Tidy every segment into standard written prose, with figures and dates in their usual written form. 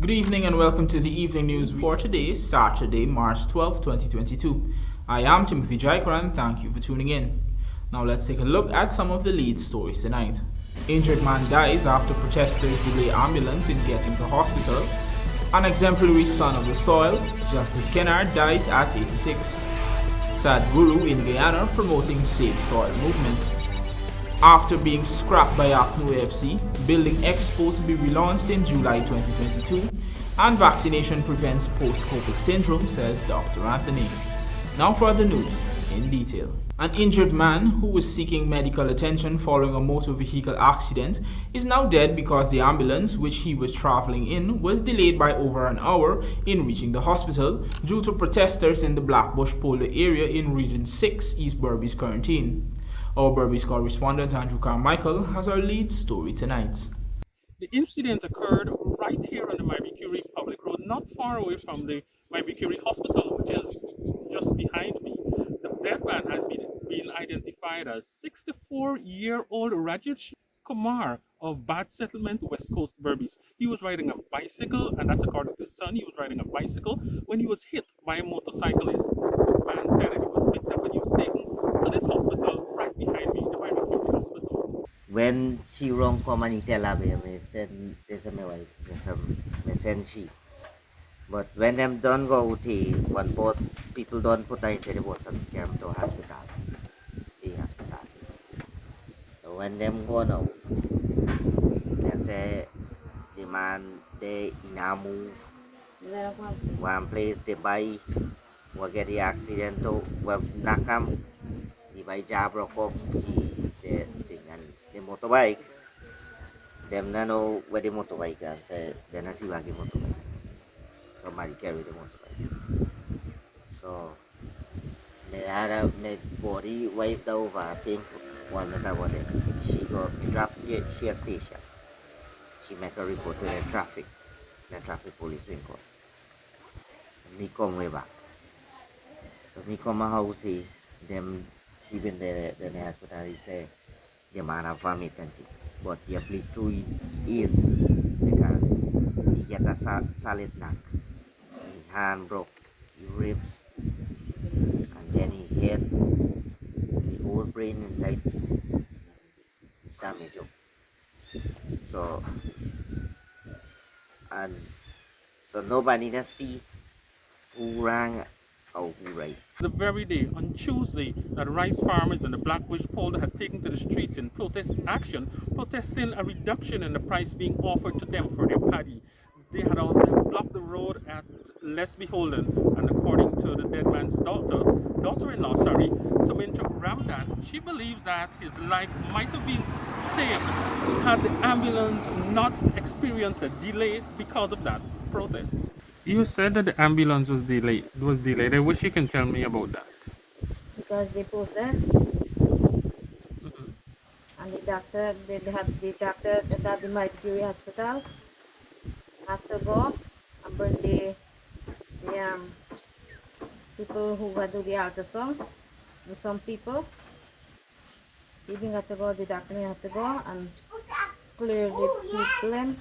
Good evening and welcome to the evening news for today, Saturday, March 12, 2022. I am Timothy Jaikran. Thank you for tuning in. Now let's take a look at some of the lead stories tonight. Injured man dies after protesters delay ambulance in getting to hospital. An exemplary son of the soil, Justice KENNARD, dies at 86. SADHGURU in Guyana promoting Save Soil movement. After being scrapped by APNU+AFC, building Expo to be relaunched in July 2022, and vaccination prevents post-COVID syndrome, says Dr. Anthony. Now for the news in detail. An injured man who was seeking medical attention following a motor vehicle accident is now dead because the ambulance which he was traveling in was delayed by over an hour in reaching the hospital due to protesters in the Blackbush Polder area in Region 6, East Berbice quarantine. Our Berbice correspondent Andrew Carmichael has our lead story tonight. The incident occurred right here on the Curie public road, not far away from the Curie Hospital, which is just behind me. The dead man has been identified as 64-year-old Rajesh Kumar of Bad Settlement, West Coast, Berbice. He was riding a bicycle, and that's according to his son. He was riding a bicycle when he was hit by a motorcyclist. The man said that he was picked up and he was taken to this hospital right behind me, the Curie Hospital. When she wrong come and tell her, me send my wife, me send she. But when them done go out, one bus, people don't put her inside the bus and carry them to hospital. The hospital. So when them go now, they say the man they in a move. One place they buy, we get the accident to knock him. The buy job broke up the thing and the motorbike. Them don't know where the motorbike is. Say they don't see where the motorbike. Somebody carry the motorbike. So they had a body wiped over, same one that I wanted. She got dropped she a station. She make a report to the traffic police been called. Me come way back. So me come my house, see them she been there in the hospital, he say the man have vomit and things. But he bleed through his because he get a solid knock. His hand broke, his ribs, and then he head, the whole brain inside damaged up. So nobody can see who rang or who right. The very day, on Tuesday, that rice farmers in the Blackbush Polder had taken to the streets in protest action, protesting a reduction in the price being offered to them for their paddy. They had blocked the road at Les Beholden, and according to the dead man's daughter-in-law, Sumintra Ramdan, she believes that his life might have been saved had the ambulance not experienced a delay because of that protest. You said that the ambulance was delayed. I wish you can tell me about that. Because they process, and the doctor, the doctor at the Curie Hospital have to go and bring the people who do the ultrasound. With some people, even got to go, the doctor have to go and clear the people in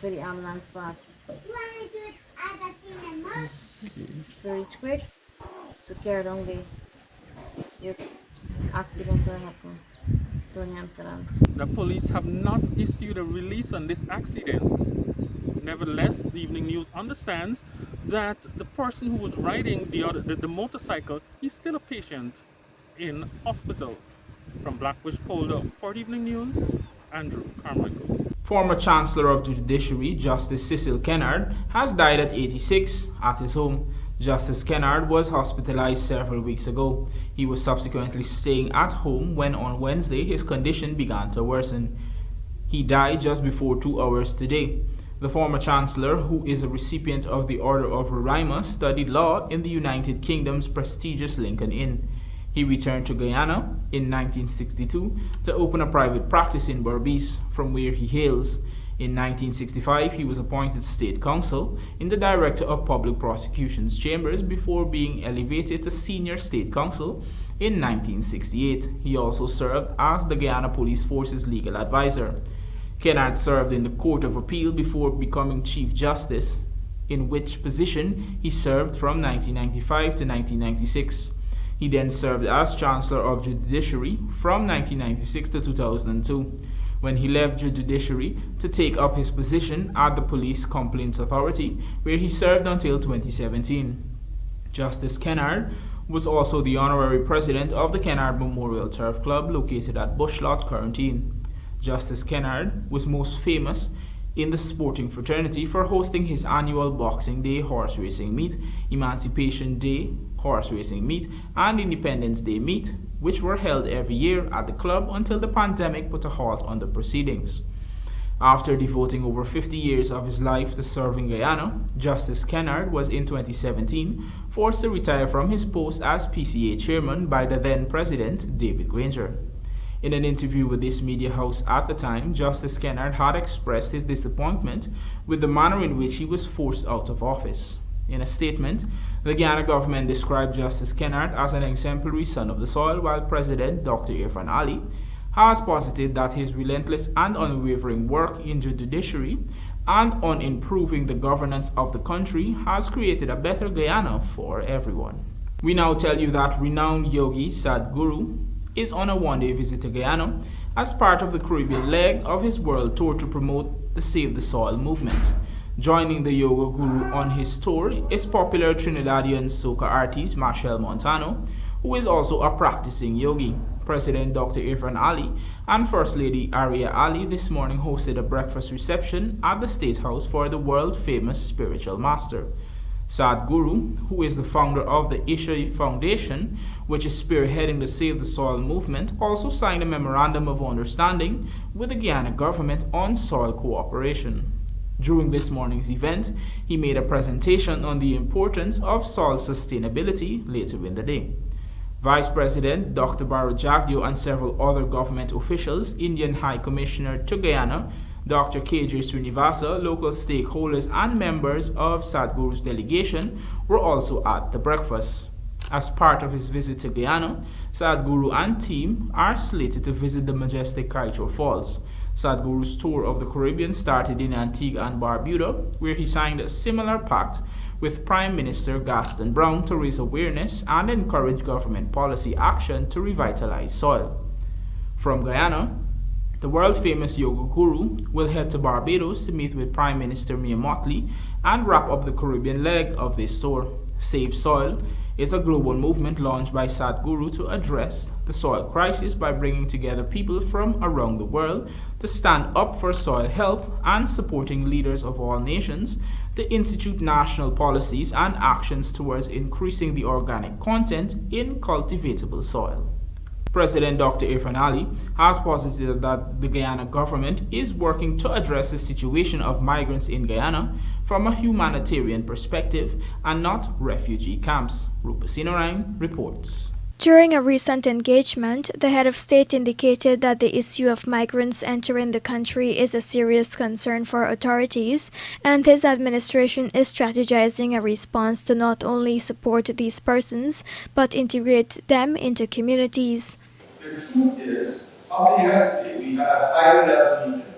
for the ambulance pass. Very quick to carry down this accident that happened to Amsterdam. The police have not issued a release on this accident. Nevertheless, the evening news understands that the person who was riding the motorcycle is still a patient in hospital. From Blackbush Polder, for the evening news, Andrew Carmichael. Former Chancellor of the Judiciary, Justice CECIL KENNARD, has died at 86 at his home. Justice KENNARD was hospitalized several weeks ago. He was subsequently staying at home when on Wednesday his condition began to worsen. He died just before 2 hours today. The former Chancellor, who is a recipient of the Order of Roraima, studied law in the United Kingdom's prestigious Lincoln Inn. He returned to Guyana in 1962 to open a private practice in Berbice, from where he hails. In 1965, he was appointed State Counsel in the Director of Public Prosecutions Chambers before being elevated to Senior State Counsel in 1968. He also served as the Guyana Police Force's legal advisor. KENNARD served in the Court of Appeal before becoming Chief Justice, in which position he served from 1995 to 1996. He then served as Chancellor of the Judiciary from 1996 to 2002, when he left the judiciary to take up his position at the Police Complaints Authority, where he served until 2017. Justice KENNARD was also the honorary president of the KENNARD Memorial Turf Club located at Bushlot, Quarantine. Justice KENNARD was most famous in the sporting fraternity for hosting his annual Boxing Day horse racing meet, Emancipation Day horse racing meet, and Independence Day meet, which were held every year at the club until the pandemic put a halt on the proceedings. After devoting over 50 years of his life to serving Guyana, Justice KENNARD was in 2017 forced to retire from his post as PCA chairman by the then president, David Granger. In an interview with this media house at the time, Justice KENNARD had expressed his disappointment with the manner in which he was forced out of office. In a statement, the Guyana government described Justice KENNARD as an exemplary son of the soil, while President Dr. Irfan Ali has posited that his relentless and unwavering work in the judiciary and on improving the governance of the country has created a better Guyana for everyone. We now tell you that renowned yogi SADHGURU is on a one-day visit to Guyana as part of the Caribbean leg of his world tour to promote the Save the Soil movement. Joining the yoga guru on his tour is popular Trinidadian soca artist Machel Montano, who is also a practicing yogi. President Dr. Irfan Ali and First Lady Arya Ali this morning hosted a breakfast reception at the State House for the world-famous spiritual master. SADHGURU, who is the founder of the Isha Foundation, which is spearheading the Save the Soil movement, also signed a memorandum of understanding with the Guyana government on soil cooperation. During this morning's event, he made a presentation on the importance of soil sustainability later in the day. Vice President Dr. Baro Jagdio and several other government officials, Indian High Commissioner to Guyana, Dr. KJ Srinivasa, local stakeholders and members of SADHGURU's delegation were also at the breakfast. As part of his visit to Guyana, SADHGURU and team are slated to visit the majestic Kaitour Falls. SADHGURU's tour of the Caribbean started in Antigua and Barbuda, where he signed a similar pact with Prime Minister Gaston Brown to raise awareness and encourage government policy action to revitalize soil. From Guyana, the world-famous yoga guru will head to Barbados to meet with Prime Minister Mia Mottley and wrap up the Caribbean leg of this tour. Save Soil is a global movement launched by SADHGURU to address the soil crisis by bringing together people from around the world to stand up for soil health and supporting leaders of all nations to institute national policies and actions towards increasing the organic content in cultivatable soil. President Dr. Irfan Ali has posited that the Guyana government is working to address the situation of migrants in Guyana from a humanitarian perspective and not refugee camps. Rupa Sinarain reports. During a recent engagement, the head of state indicated that the issue of migrants entering the country is a serious concern for authorities, and his administration is strategizing a response to not only support these persons, but integrate them into communities. The truth is, after yesterday, we had a high-level meeting,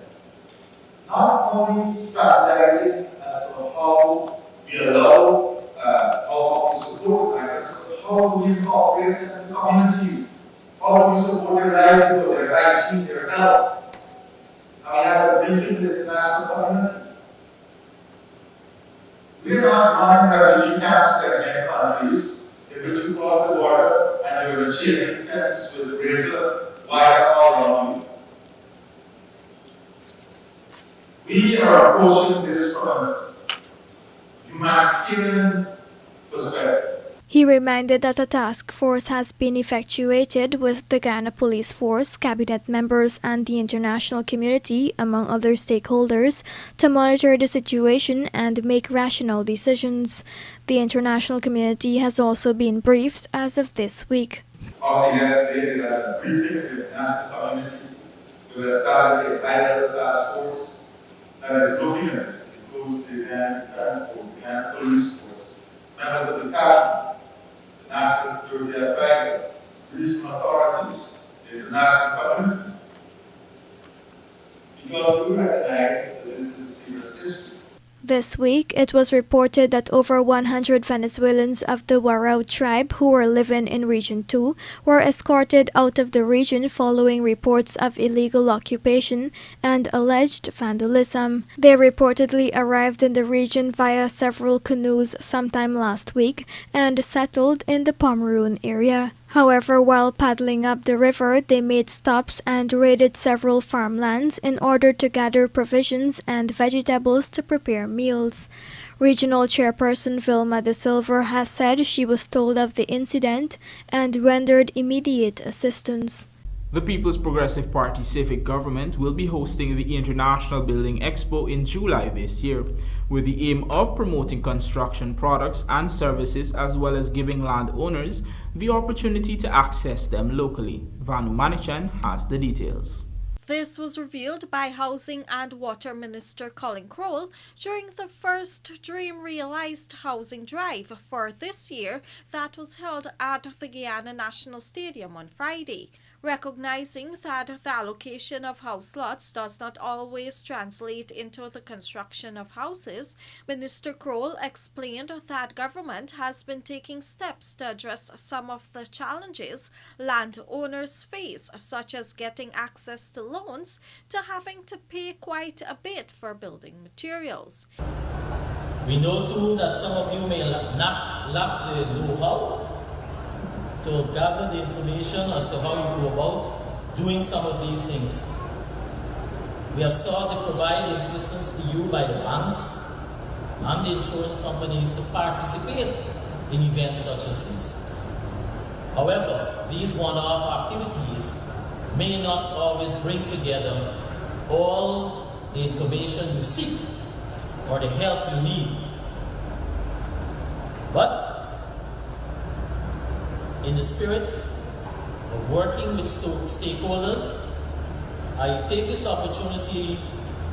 not only strategizing as to how we allow, how we support migrants, but how do we cooperate in the communities, how do we support their livelihood, their hygiene, their health. And we had a briefing with the international community. We're not running refugee camps in many countries in which you cross the border and you're in a chain fence with a razor wire all around you. We are approaching this from a humanitarian perspective. He reminded that a task force has been effectuated with the Guyana Police Force, cabinet members and the international community, among other stakeholders, to monitor the situation and make rational decisions. The international community has also been briefed as of this week. Yesterday, we had a briefing with the international community to establish a high-level task force that is looking at it. It includes the Guyana Defense Force, the Guyana Police Force, members of the cabinet, National Security Advisor, regional authorities, the international community. because we recognize that this is a serious issue. This week, it was reported that over 100 Venezuelans of the Warao tribe who were living in Region 2 were escorted out of the region following reports of illegal occupation and alleged vandalism. They reportedly arrived in the region via several canoes sometime last week and settled in the Pomeroon area. However, while paddling up the river, they made stops and raided several farmlands in order to gather provisions and vegetables to prepare meals. Regional Chairperson Vilma de Silver has said she was told of the incident and rendered immediate assistance. The People's Progressive Party civic government will be hosting the International Building Expo in July this year, with the aim of promoting construction products and services as well as giving landowners the opportunity to access them locally. Vanu Manichan has the details. This was revealed by Housing and Water Minister Colin Crowell during the first Dream Realized Housing Drive for this year that was held at the Guyana National Stadium on Friday. Recognizing that the allocation of house lots does not always translate into the construction of houses, Minister Crowell explained that government has been taking steps to address some of the challenges landowners face, such as getting access to loans to having to pay quite a bit for building materials. We know too that some of you may lack the know-how to gather the information as to how you go about doing some of these things. We have sought to provide assistance to you by the banks and the insurance companies to participate in events such as this. However, these one-off activities may not always bring together all the information you seek or the help you need. But in the spirit of working with stakeholders, I take this opportunity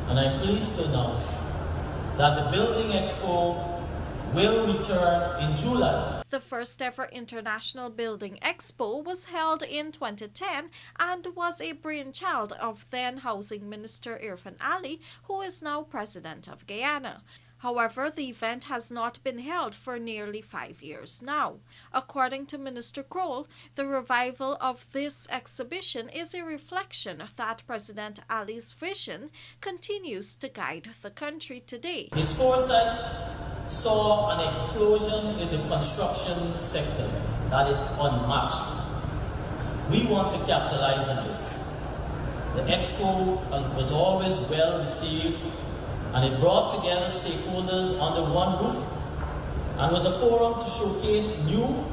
and I'm pleased to announce that the Building Expo will return in July. The first ever International Building Expo was held in 2010 and was a brainchild of then Housing Minister Irfan Ali, who is now President of Guyana. However, the event has not been held for nearly 5 years now. According to Minister Crowell, the revival of this exhibition is a reflection that President Ali's vision continues to guide the country today. His foresight saw an explosion in the construction sector that is unmatched. We want to capitalize on this. The Expo was always well received, and it brought together stakeholders under one roof and was a forum to showcase new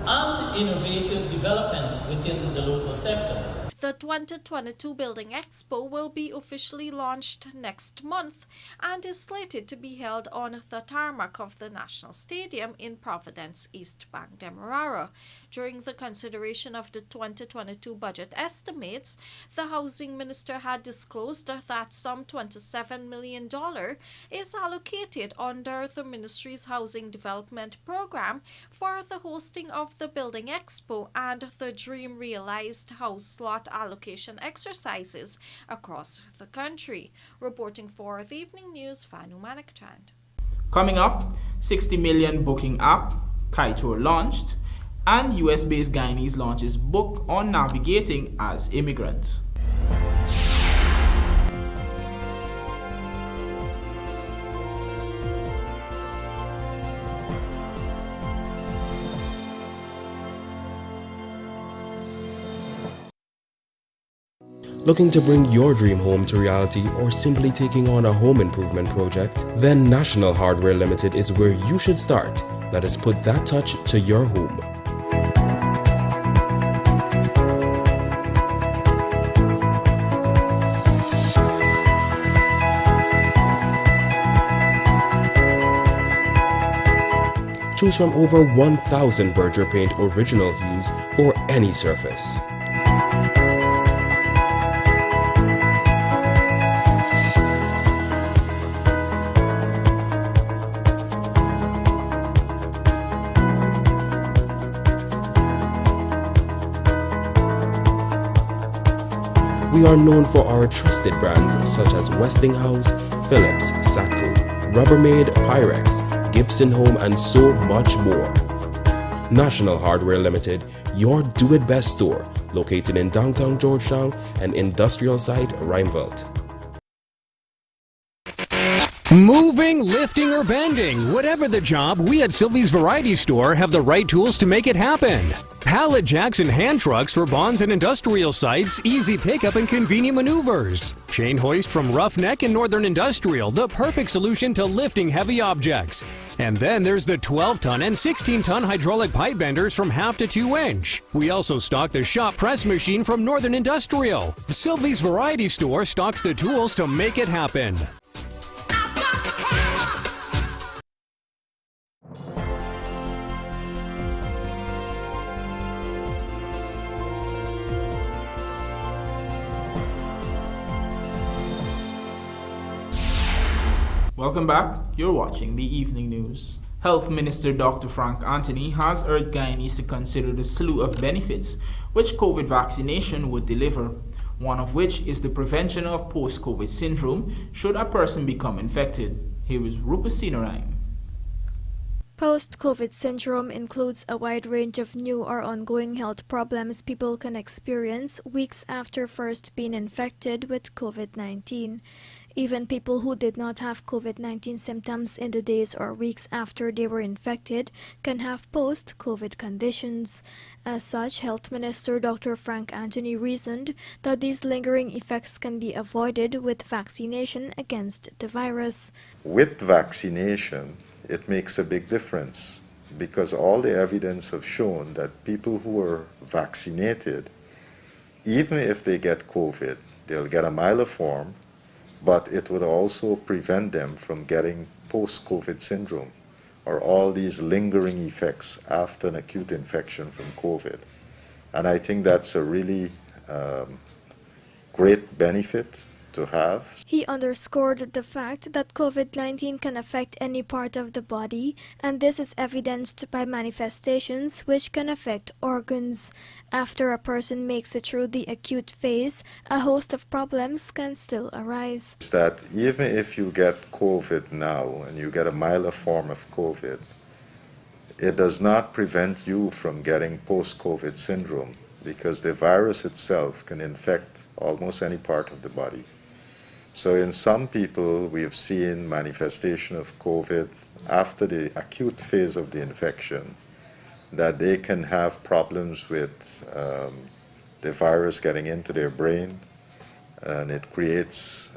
and innovative developments within the local sector. The 2022 Building Expo will be officially launched next month and is slated to be held on the tarmac of the National Stadium in Providence, East Bank, Demerara. During the consideration of the 2022 budget estimates, the Housing Minister had disclosed that some $27 million is allocated under the Ministry's Housing Development Program for the hosting of the Building Expo and the Dream Realized House Lot allocation exercises across the country. Reporting for the Evening News, Vanu Manichan. Coming up, 60 million booking app, Kaitour launched, and US-based Guyanese launches book on navigating as immigrants. Looking to bring your dream home to reality or simply taking on a home improvement project? Then National Hardware Limited is where you should start. Let us put that touch to your home. Choose from over 1,000 Berger Paint original hues for any surface. We we are known for our trusted brands such as Westinghouse, Philips, SADHGURU, Rubbermaid, Pyrex, Gibson Home, and so much more. National Hardware Limited, your do-it-best store, located in downtown Georgetown and industrial site Rheinveld. Moving, lifting, or bending, whatever the job, we at Sylvie's Variety Store have the right tools to make it happen. Pallet jacks and hand trucks for bonds and industrial sites, easy pickup and convenient maneuvers. Chain hoist from Roughneck and Northern Industrial, the perfect solution to lifting heavy objects. And then there's the 12-ton and 16-ton hydraulic pipe benders from half to 2 inch. We also stock the shop press machine from Northern Industrial. Sylvie's Variety Store stocks the tools to make it happen. Welcome back. You're watching the evening news. Health Minister Dr. Frank Anthony has urged Guyanese to consider the slew of benefits which COVID vaccination would deliver, one of which is the prevention of post-COVID syndrome should a person become infected. Here is Rupert Sinarang. Post-COVID syndrome includes a wide range of new or ongoing health problems people can experience weeks after first being infected with COVID-19. Even people who did not have COVID-19 symptoms in the days or weeks after they were infected can have post-COVID conditions. As such, Health Minister Dr. Frank Anthony reasoned that these lingering effects can be avoided with vaccination against the virus. With vaccination, it makes a big difference because all the evidence have shown that people who are vaccinated, even if they get COVID, they'll get a milder form, but it would also prevent them from getting post-COVID syndrome or all these lingering effects after an acute infection from COVID. And I think that's a really great benefit to have. He underscored the fact that COVID-19 can affect any part of the body, and this is evidenced by manifestations which can affect organs. After a person makes it through the acute phase, a host of problems can still arise. It's that even if you get COVID now and you get a milder form of COVID, it does not prevent you from getting post-COVID syndrome because the virus itself can infect almost any part of the body. So in some people, we have seen manifestation of COVID after the acute phase of the infection, that they can have problems with the virus getting into their brain, and it creates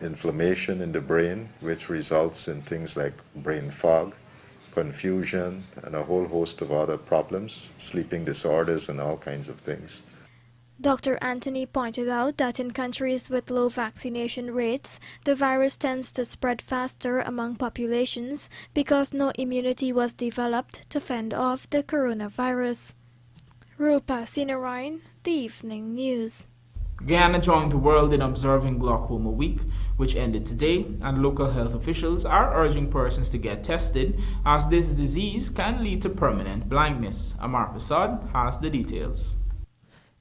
inflammation in the brain, which results in things like brain fog, confusion, and a whole host of other problems, sleeping disorders and all kinds of things. Dr. Anthony pointed out that in countries with low vaccination rates, the virus tends to spread faster among populations because no immunity was developed to fend off the coronavirus. Rupa Sinarayan, The Evening News. Guyana joined the world in observing Glaucoma Week, which ended today, and local health officials are urging persons to get tested as this disease can lead to permanent blindness. Amar Prasad has the details.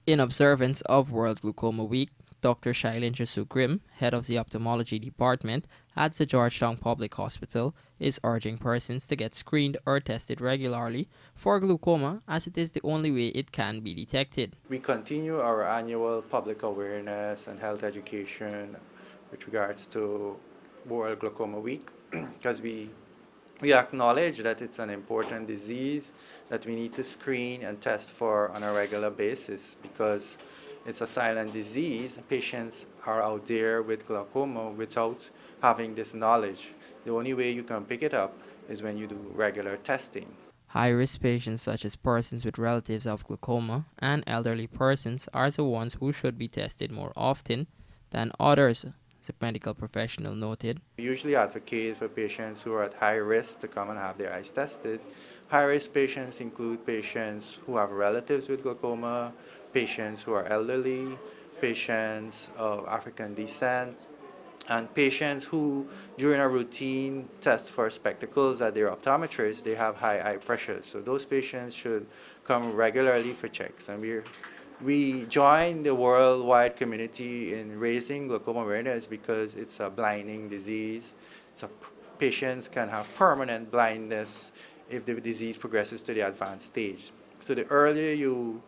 In observance of World Glaucoma Week, Dr. Shailendra Sugrim, head of the ophthalmology department at the Georgetown Public Hospital, is urging persons to get screened or tested regularly for glaucoma as it is the only way it can be detected. We continue our annual public awareness and health education with regards to World Glaucoma Week because we acknowledge that it's an important disease that we need to screen and test for on a regular basis because it's a silent disease. Patients are out there with glaucoma without having this knowledge. The only way you can pick it up is when you do regular testing. High-risk patients such as persons with relatives of glaucoma and elderly persons are the ones who should be tested more often than others, the medical professional noted. We usually advocate for patients who are at high risk to come and have their eyes tested. High-risk patients include patients who have relatives with glaucoma, patients who are elderly, patients of African descent, and patients who, during a routine test for spectacles at their optometrist, they have high eye pressure. So those patients should come regularly for checks. And we're we join the worldwide community in raising glaucoma awareness because it's a blinding disease. Patients can have permanent blindness if the disease progresses to the advanced stage. So the earlier you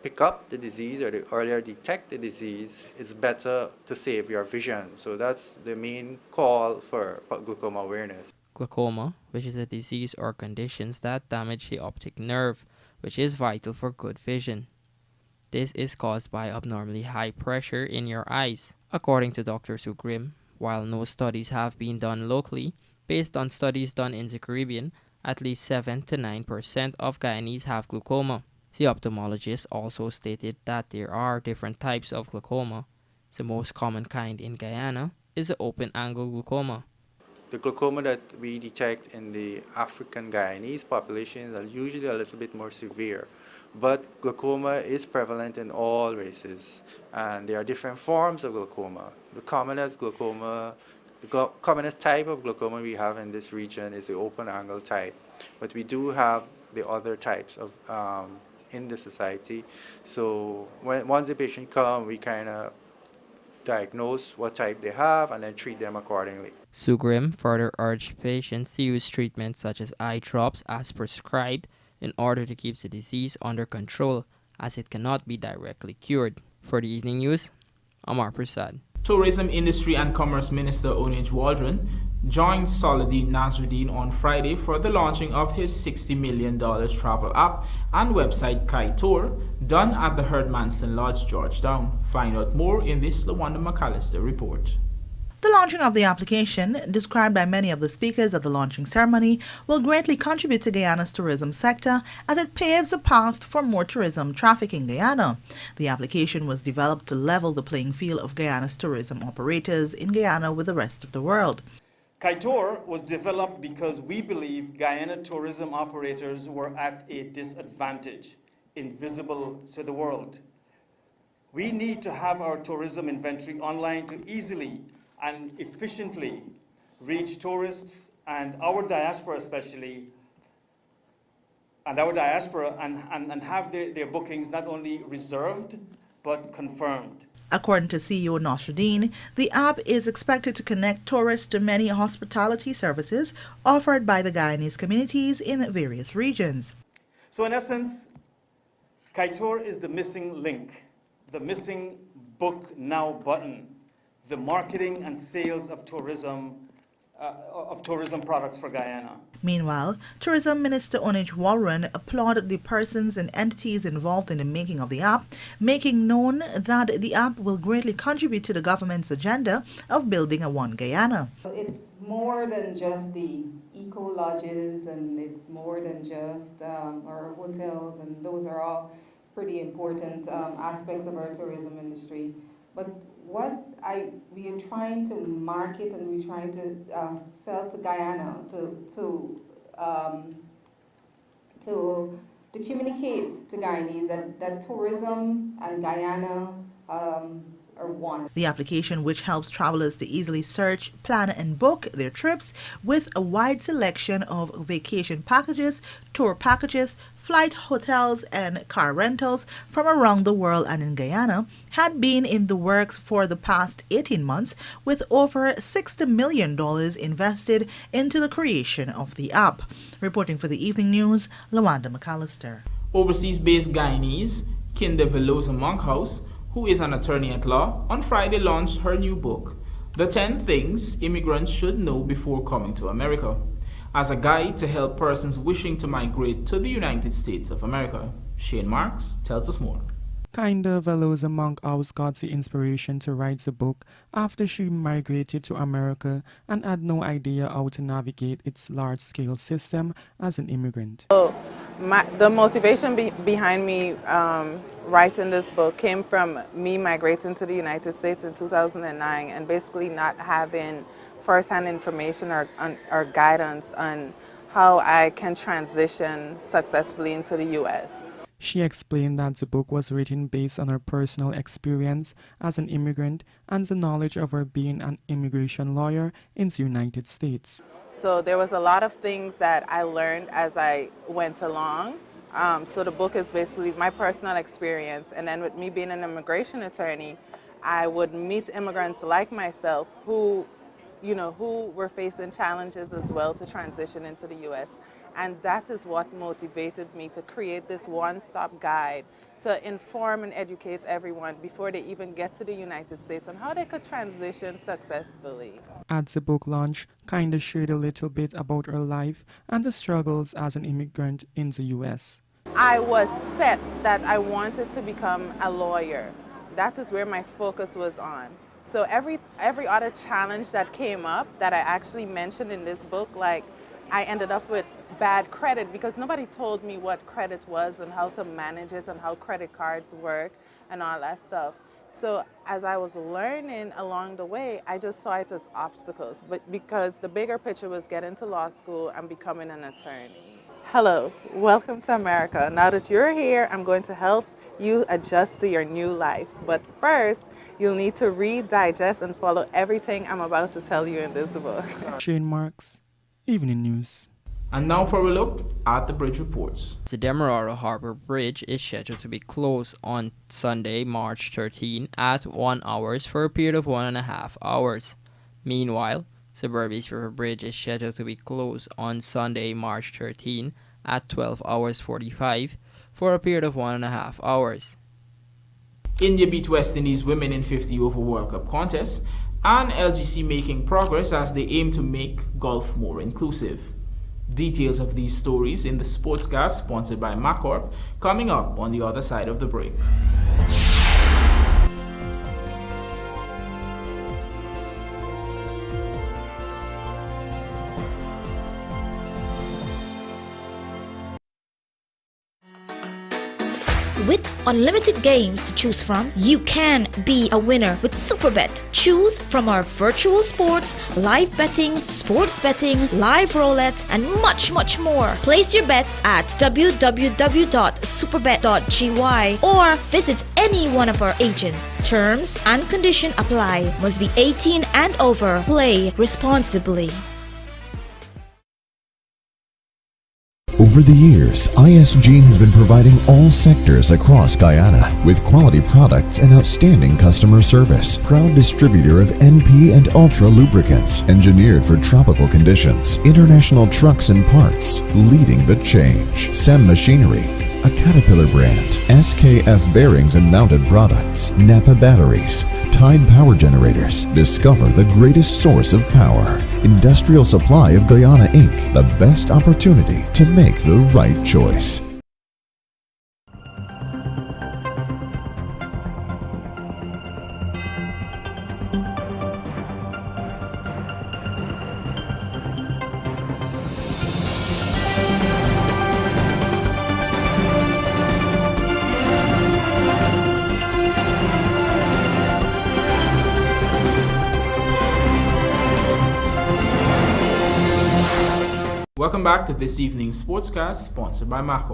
pick up the disease or the earlier detect the disease, it's better to save your vision. So that's the main call for glaucoma awareness. Glaucoma, which is a disease or conditions that damage the optic nerve, which is vital for good vision. This is caused by abnormally high pressure in your eyes. According to Dr. Sugrim, while no studies have been done locally, based on studies done in the Caribbean, at least 7 to 9% of Guyanese have glaucoma. The ophthalmologist also stated that there are different types of glaucoma. The most common kind in Guyana is the open-angle glaucoma. The glaucoma that we detect in the African Guyanese populations are usually a little bit more severe. But glaucoma is prevalent in all races, and there are different forms of glaucoma. The commonest type of glaucoma we have in this region is the open-angle type, but we do have the other types of in the society. So once the patient comes, we kind of diagnose what type they have and then treat them accordingly. Sugrim further urged patients to use treatments such as eye drops as prescribed in order to keep the disease under control, as it cannot be directly cured. For the Evening News, Amar Prasad. Tourism Industry and Commerce Minister Onij Waldron joined Saladin Nasruddin on Friday for the launching of his $60 million travel app and website Kaitour, done at the Herdmanston Lodge, Georgetown. Find out more in this Lawanda McAllister report. The launching of the application, described by many of the speakers at the launching ceremony, will greatly contribute to Guyana's tourism sector as it paves the path for more tourism traffic in Guyana. The application was developed to level the playing field of Guyana's tourism operators in Guyana with the rest of the world. Kaitour was developed because we believe Guyana tourism operators were at a disadvantage, invisible to the world. We need to have our tourism inventory online to easily and efficiently reach tourists and our diaspora especially, and have their bookings not only reserved but confirmed. According to CEO Nasruddin, the app is expected to connect tourists to many hospitality services offered by the Guyanese communities in various regions. So in essence, Kaitour is the missing link, the missing book now button, the marketing and sales of tourism products for Guyana. Meanwhile, Tourism Minister Onij Waldron applauded the persons and entities involved in the making of the app, making known that the app will greatly contribute to the government's agenda of building a One Guyana. It's more than just the eco-lodges, and it's more than just our hotels, and those are all pretty important aspects of our tourism industry. But what we are trying to market and we're trying to sell to Guyana to communicate to Guyanese that tourism and Guyana are one. The application, which helps travelers to easily search, plan and book their trips with a wide selection of vacation packages, tour packages, flight, hotels and car rentals from around the world and in Guyana, had been in the works for the past 18 months, with over $60 million invested into the creation of the app. Reporting for the Evening News, Lawanda McAllister. Overseas-based Guyanese Kinder Velosa Monkhouse, who is an attorney at law, on Friday launched her new book, The 10 Things Immigrants Should Know Before Coming to America, as a guide to help persons wishing to migrate to the United States of America. Shane Marks tells us more. Kinder Velosa Monkhouse got the inspiration to write the book after she migrated to America and had no idea how to navigate its large-scale system as an immigrant. The motivation behind me writing this book came from me migrating to the United States in 2009 and basically not having first-hand information or guidance on how I can transition successfully into the U.S. She explained that the book was written based on her personal experience as an immigrant and the knowledge of her being an immigration lawyer in the United States. So there was a lot of things that I learned as I went along So the book is basically my personal experience. And then with me being an immigration attorney, I would meet immigrants like myself who were facing challenges as well to transition into the U.S. And that is what motivated me to create this one-stop guide to inform and educate everyone before they even get to the United States on how they could transition successfully. At the book launch, Kinda shared a little bit about her life and the struggles as an immigrant in the U.S. I was set that I wanted to become a lawyer. That is where my focus was on. So every other challenge that came up that I actually mentioned in this book, like I ended up with bad credit because nobody told me what credit was and how to manage it and how credit cards work and all that stuff. So as I was learning along the way, I just saw it as obstacles, but because the bigger picture was getting to law school and becoming an attorney. Hello, welcome to America. Now that you're here, I'm going to help you adjust to your new life. But first, you'll need to read, digest, and follow everything I'm about to tell you in this book. Shane Marks, Evening News. And now for a look at the bridge reports. The Demerara Harbour Bridge is scheduled to be closed on Sunday, March 13 at 1 hour for a period of 1.5 hours. Meanwhile, Suburbies River Bridge is scheduled to be closed on Sunday, March 13 at 12 hours 45 for a period of 1.5 hours. India beat West Indies women in 50 over World Cup contest, and LGC making progress as they aim to make golf more inclusive. Details of these stories in the Sportscast sponsored by Macorp coming up on the other side of the break. With unlimited games to choose from, you can be a winner with Superbet. Choose from our virtual sports, live betting, sports betting, live roulette, and much, much more. Place your bets at www.superbet.gy or visit any one of our agents. Terms and conditions apply. Must be 18 and over. Play responsibly. Over the years, ISG has been providing all sectors across Guyana with quality products and outstanding customer service. Proud distributor of NP and Ultra lubricants, engineered for tropical conditions. International trucks and parts, leading the change. SEM Machinery, a Caterpillar brand. SKF bearings and mounted products. Napa batteries. Tide power generators. Discover the greatest source of power. Industrial Supply of Guyana Inc. The best opportunity to make the right choice. Welcome back to this evening's Sportscast sponsored by Macorp.